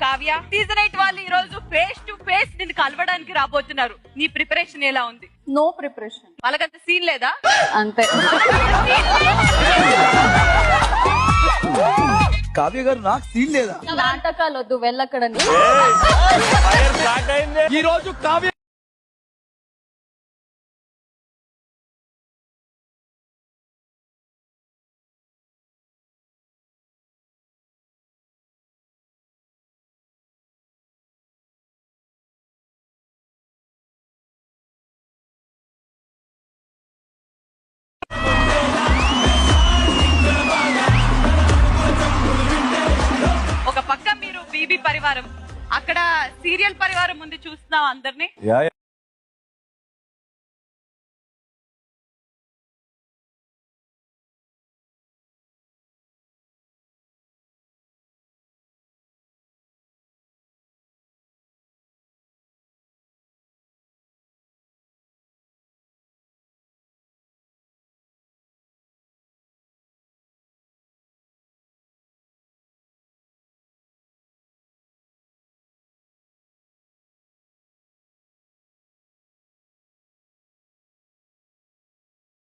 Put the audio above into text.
Kavya, season 8 వాళ్ళు ఈ రోజు ఫేస్ టు ఫేస్ నిన్ను కలవడానికి రాబోతున్నారు. నీ ప్రిపరేషన్ ఎలా ఉంది? No preparation. వాళ్ళకంత సీన్ లేదా? అంతే. కావ్య గారు నాకు సీన్ లేదా? నాటకాలు వద్దు, వెళ్ళక్కడ. ఈ రోజు కావ్య ఒక పక్క మీరు బీబీ పరివారం, అక్కడ సీరియల్ పరివారం ముందు చూస్తున్నాం అందరినీ.